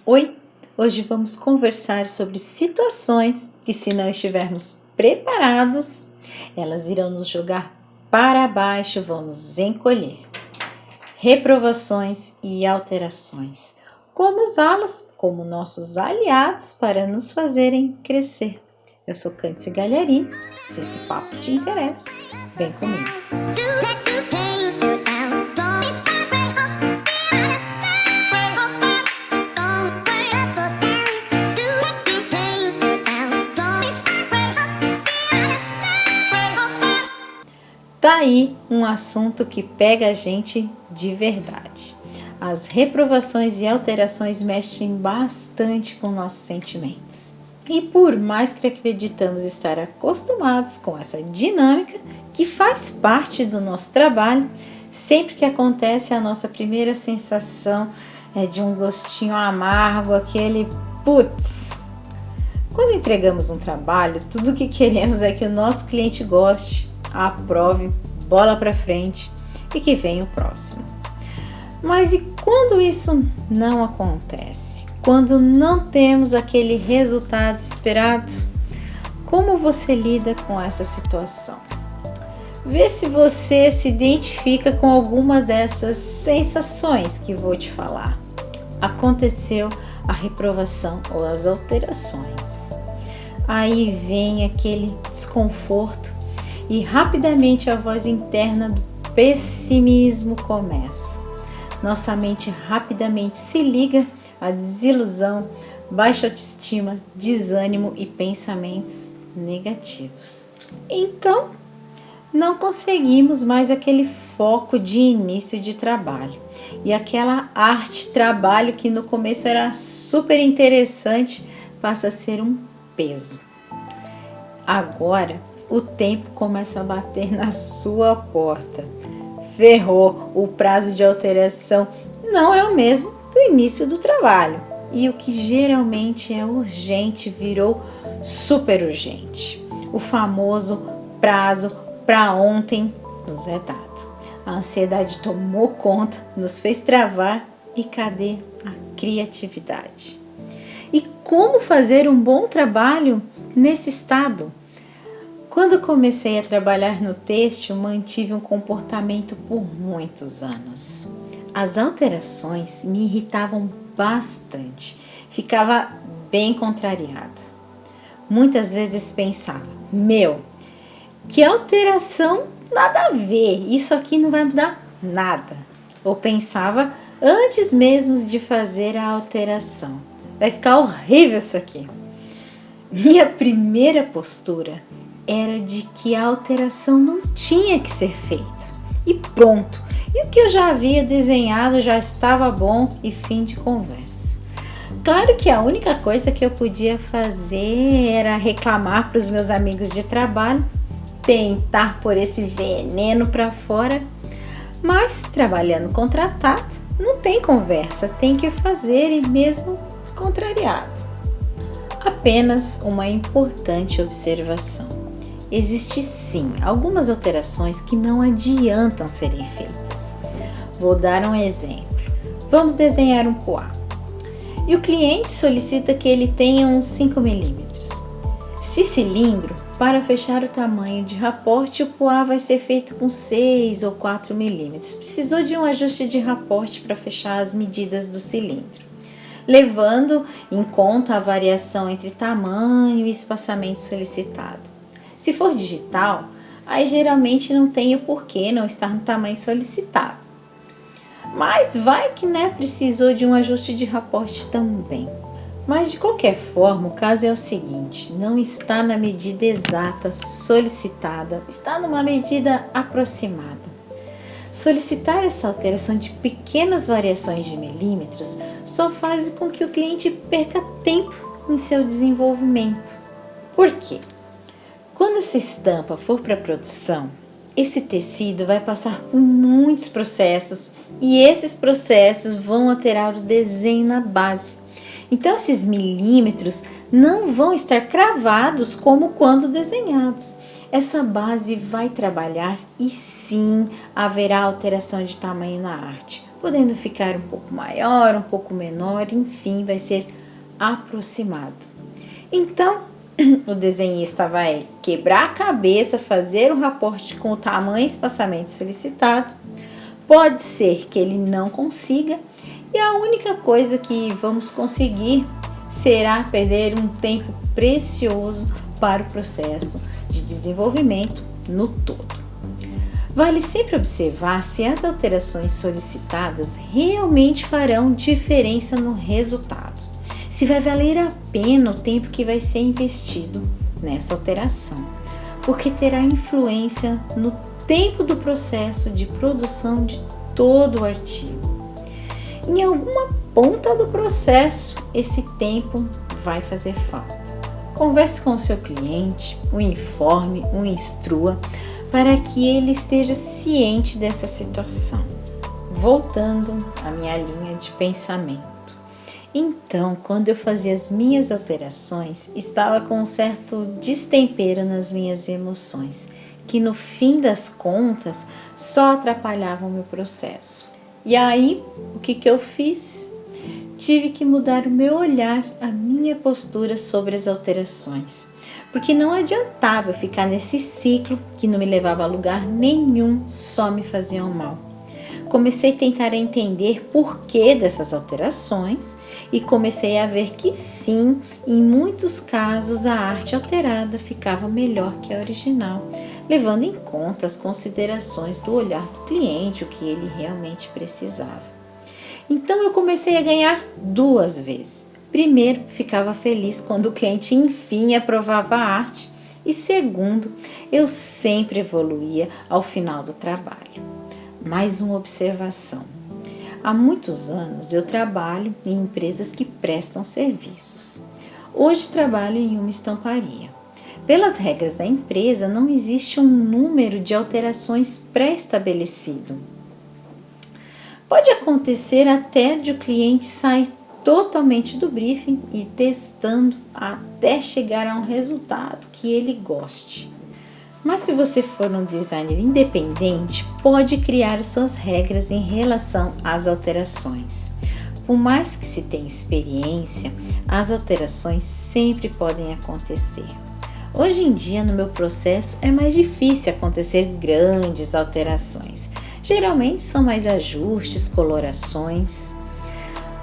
Oi, hoje vamos conversar sobre situações que, se não estivermos preparados, elas irão nos jogar para baixo, vão nos encolher. Reprovações e alterações. Como usá-las como nossos aliados para nos fazerem crescer. Eu sou Cândice Galharini. Se esse papo te interessa, vem comigo. Tá aí um assunto que pega a gente de verdade. As reprovações e alterações mexem bastante com nossos sentimentos. E por mais que acreditamos estar acostumados com essa dinâmica, que faz parte do nosso trabalho, sempre que acontece a nossa primeira sensação é de um gostinho amargo, aquele putz. Quando entregamos um trabalho, tudo o que queremos é que o nosso cliente goste, aprove, bola para frente e que venha o próximo. Mas e quando isso não acontece? Quando não temos aquele resultado esperado? Como você lida com essa situação? Vê se você se identifica com alguma dessas sensações que vou te falar. Aconteceu a reprovação ou as alterações. Aí vem aquele desconforto e rapidamente a voz interna do pessimismo começa. Nossa mente rapidamente se liga à desilusão, baixa autoestima, desânimo e pensamentos negativos. Então, não conseguimos mais aquele foco de início de trabalho. E aquela arte-trabalho que no começo era super interessante passa a ser um peso. Agora, o tempo começa a bater na sua porta. Ferrou, o prazo de alteração não é o mesmo do início do trabalho. E o que geralmente é urgente virou super urgente. O famoso prazo para ontem nos é dado. A ansiedade tomou conta, nos fez travar e cadê a criatividade? E como fazer um bom trabalho nesse estado? Quando comecei a trabalhar no têxtil, mantive um comportamento por muitos anos. As alterações me irritavam bastante, ficava bem contrariada. Muitas vezes pensava, que alteração, nada a ver, isso aqui não vai mudar nada. Ou pensava antes mesmo de fazer a alteração, vai ficar horrível isso aqui. Minha primeira postura era de que a alteração não tinha que ser feita. E pronto. E o que eu já havia desenhado já estava bom e fim de conversa. Claro que a única coisa que eu podia fazer era reclamar para os meus amigos de trabalho, tentar pôr esse veneno para fora, mas trabalhando contratado não tem conversa, tem que fazer e mesmo contrariado. Apenas uma importante observação. Existe sim algumas alterações que não adiantam serem feitas. Vou dar um exemplo. Vamos desenhar um poá. E o cliente solicita que ele tenha uns 5 mm. Se cilindro, para fechar o tamanho de raporte, o poá vai ser feito com 6 ou 4 mm. Precisou de um ajuste de raporte para fechar as medidas do cilindro, levando em conta a variação entre tamanho e espaçamento solicitado. Se for digital, aí geralmente não tem o porquê não estar no tamanho solicitado. Mas vai que precisou de um ajuste de raporte também. Mas de qualquer forma, o caso é o seguinte, não está na medida exata solicitada, está numa medida aproximada. Solicitar essa alteração de pequenas variações de milímetros só faz com que o cliente perca tempo em seu desenvolvimento. Por quê? Quando essa estampa for para produção, esse tecido vai passar por muitos processos e esses processos vão alterar o desenho na base. Então, esses milímetros não vão estar cravados como quando desenhados. Essa base vai trabalhar e sim haverá alteração de tamanho na arte. podendo ficar um pouco maior, um pouco menor, enfim, vai ser aproximado. Então, o desenhista vai quebrar a cabeça, fazer um raporte com o tamanho e espaçamento solicitado. Pode ser que ele não consiga e a única coisa que vamos conseguir será perder um tempo precioso para o processo de desenvolvimento no todo. Vale sempre observar se as alterações solicitadas realmente farão diferença no resultado, se vai valer a pena o tempo que vai ser investido nessa alteração, porque terá influência no tempo do processo de produção de todo o artigo. Em alguma ponta do processo, esse tempo vai fazer falta. Converse com o seu cliente, o informe, o instrua, para que ele esteja ciente dessa situação. Voltando à minha linha de pensamento. Então, quando eu fazia as minhas alterações, estava com um certo destempero nas minhas emoções, que no fim das contas só atrapalhavam o meu processo. E aí, o que eu fiz? Tive que mudar o meu olhar, a minha postura sobre as alterações, porque não adiantava ficar nesse ciclo que não me levava a lugar nenhum, só me faziam mal. Comecei a tentar entender por que dessas alterações e comecei a ver que sim, em muitos casos a arte alterada ficava melhor que a original, levando em conta as considerações do olhar do cliente, o que ele realmente precisava. Então eu comecei a ganhar duas vezes. Primeiro, ficava feliz quando o cliente enfim aprovava a arte e segundo, eu sempre evoluía ao final do trabalho. Mais uma observação. Há muitos anos eu trabalho em empresas que prestam serviços. Hoje trabalho em uma estamparia. Pelas regras da empresa, não existe um número de alterações pré-estabelecido. Pode acontecer até de o cliente sair totalmente do briefing e testando até chegar a um resultado que ele goste. Mas se você for um designer independente, pode criar suas regras em relação às alterações. Por mais que se tenha experiência, as alterações sempre podem acontecer. Hoje em dia, no meu processo, é mais difícil acontecer grandes alterações. Geralmente são mais ajustes, colorações,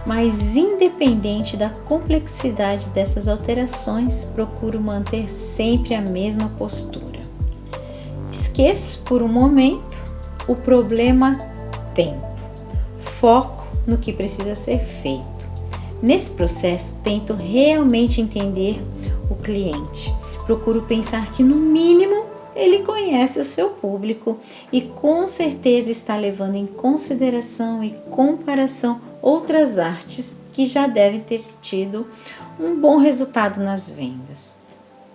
mas independente da complexidade dessas alterações, procuro manter sempre a mesma postura. Esqueço por um momento o problema tempo, foco no que precisa ser feito. Nesse processo, tento realmente entender o cliente. Procuro pensar que, no mínimo, ele conhece o seu público e com certeza está levando em consideração e comparação outras artes que já devem ter tido um bom resultado nas vendas.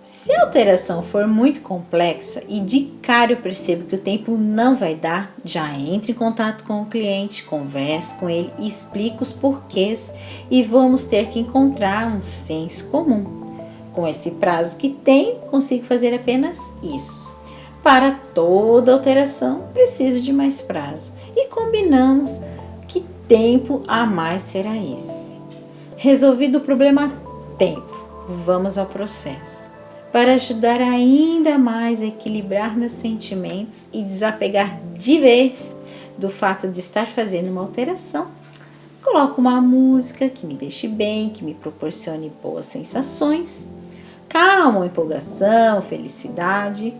Se a alteração for muito complexa e de cara eu percebo que o tempo não vai dar, já entro em contato com o cliente, converso com ele, explico os porquês e vamos ter que encontrar um senso comum. Com esse prazo que tenho, consigo fazer apenas isso. Para toda alteração, preciso de mais prazo e combinamos que tempo a mais será esse. Resolvido o problema tempo, vamos ao processo. Para ajudar ainda mais a equilibrar meus sentimentos e desapegar de vez do fato de estar fazendo uma alteração, coloco uma música que me deixe bem, que me proporcione boas sensações, calma, empolgação, felicidade,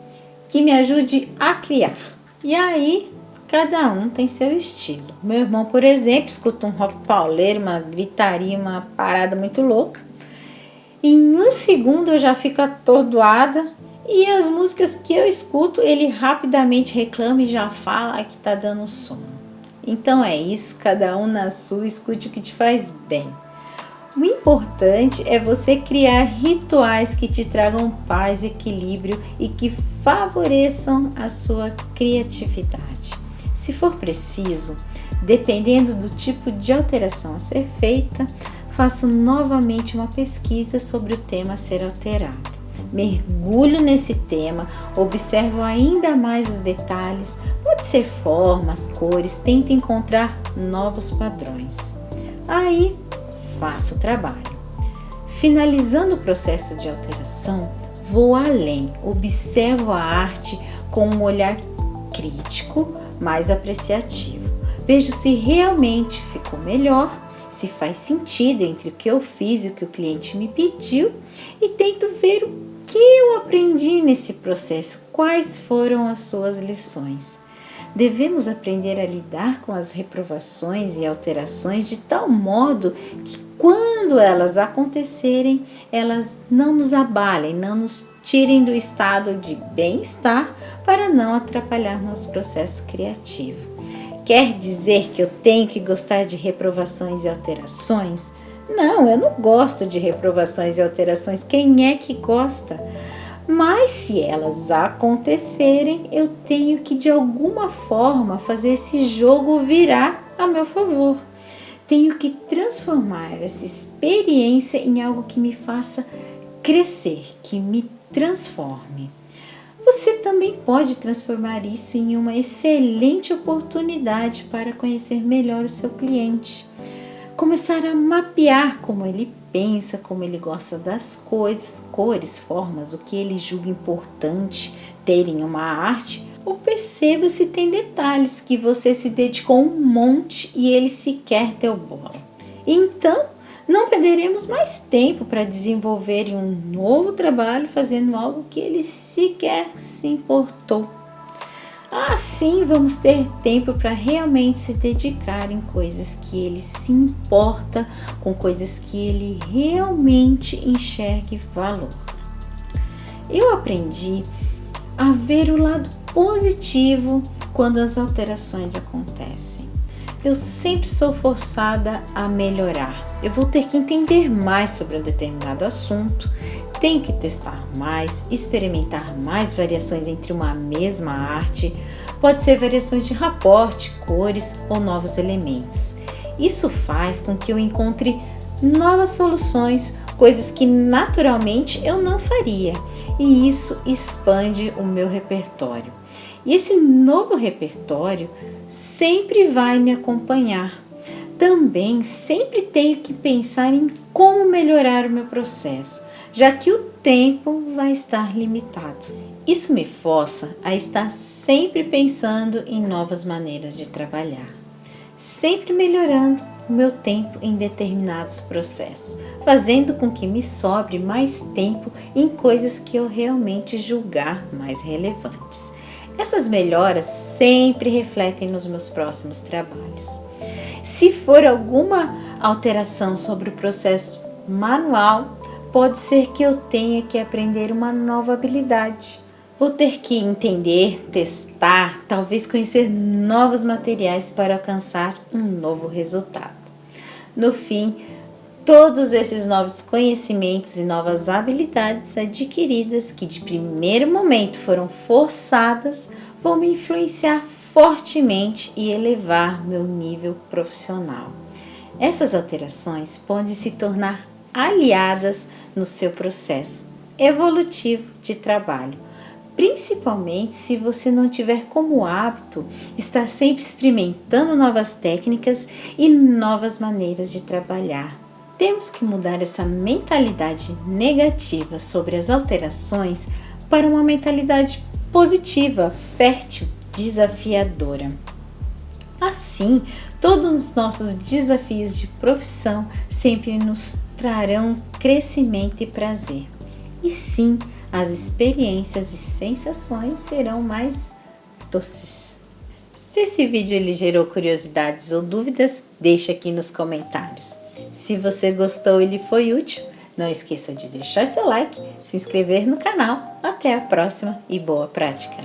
que me ajude a criar. E aí, cada um tem seu estilo. Meu irmão, por exemplo, escuta um rock pauleiro, uma gritaria, uma parada muito louca. Em um segundo eu já fico atordoada e as músicas que eu escuto, ele rapidamente reclama e já fala que tá dando sono. Então é isso, cada um na sua, escute o que te faz bem. O importante é você criar rituais que te tragam paz, equilíbrio e que favoreçam a sua criatividade. Se for preciso, dependendo do tipo de alteração a ser feita, faço novamente uma pesquisa sobre o tema a ser alterado. Mergulho nesse tema, observo ainda mais os detalhes, Pode ser formas, cores, tenta encontrar novos padrões. Aí, faço o trabalho. Finalizando o processo de alteração, vou além, observo a arte com um olhar crítico, mais apreciativo. Vejo se realmente ficou melhor, se faz sentido entre o que eu fiz e o que o cliente me pediu e tento ver o que eu aprendi nesse processo, quais foram as suas lições. Devemos aprender a lidar com as reprovações e alterações de tal modo que quando elas acontecerem, elas não nos abalem, não nos tirem do estado de bem-estar para não atrapalhar nosso processo criativo. Quer dizer que eu tenho que gostar de reprovações e alterações? Não, eu não gosto de reprovações e alterações. Quem é que gosta? Mas se elas acontecerem, eu tenho que de alguma forma fazer esse jogo virar a meu favor. Tenho que transformar essa experiência em algo que me faça crescer, que me transforme. Você também pode transformar isso em uma excelente oportunidade para conhecer melhor o seu cliente. Começar a mapear como ele pensa, como ele gosta das coisas, cores, formas, o que ele julga importante ter em uma arte, ou perceba se tem detalhes que você se dedicou um monte e ele sequer deu bola. Então, não perderemos mais tempo para desenvolver um novo trabalho fazendo algo que ele sequer se importou. Assim, vamos ter tempo para realmente se dedicar em coisas que ele se importa, com coisas que ele realmente enxergue valor. Eu aprendi a ver o lado positivo quando as alterações acontecem. Eu sempre sou forçada a melhorar. Eu vou ter que entender mais sobre um determinado assunto, tenho que testar mais, experimentar mais variações entre uma mesma arte. Pode ser variações de raporte, cores ou novos elementos. Isso faz com que eu encontre novas soluções, coisas que naturalmente eu não faria. E isso expande o meu repertório. E esse novo repertório sempre vai me acompanhar. Também sempre tenho que pensar em como melhorar o meu processo, já que o tempo vai estar limitado. Isso me força a estar sempre pensando em novas maneiras de trabalhar, sempre melhorando o meu tempo em determinados processos, fazendo com que me sobre mais tempo em coisas que eu realmente julgar mais relevantes. Essas melhoras sempre refletem nos meus próximos trabalhos. Se for alguma alteração sobre o processo manual, pode ser que eu tenha que aprender uma nova habilidade. Vou ter que entender, testar, talvez conhecer novos materiais para alcançar um novo resultado. No fim, todos esses novos conhecimentos e novas habilidades adquiridas que de primeiro momento foram forçadas vão me influenciar fortemente e elevar meu nível profissional. Essas alterações podem se tornar aliadas no seu processo evolutivo de trabalho, principalmente se você não tiver como hábito estar sempre experimentando novas técnicas e novas maneiras de trabalhar. Temos que mudar essa mentalidade negativa sobre as alterações para uma mentalidade positiva, fértil, desafiadora. Assim, todos os nossos desafios de profissão sempre nos trarão crescimento e prazer. E sim, as experiências e sensações serão mais doces. Se esse vídeo lhe gerou curiosidades ou dúvidas, deixe aqui nos comentários. Se você gostou e lhe foi útil, não esqueça de deixar seu like, se inscrever no canal. Até a próxima e boa prática!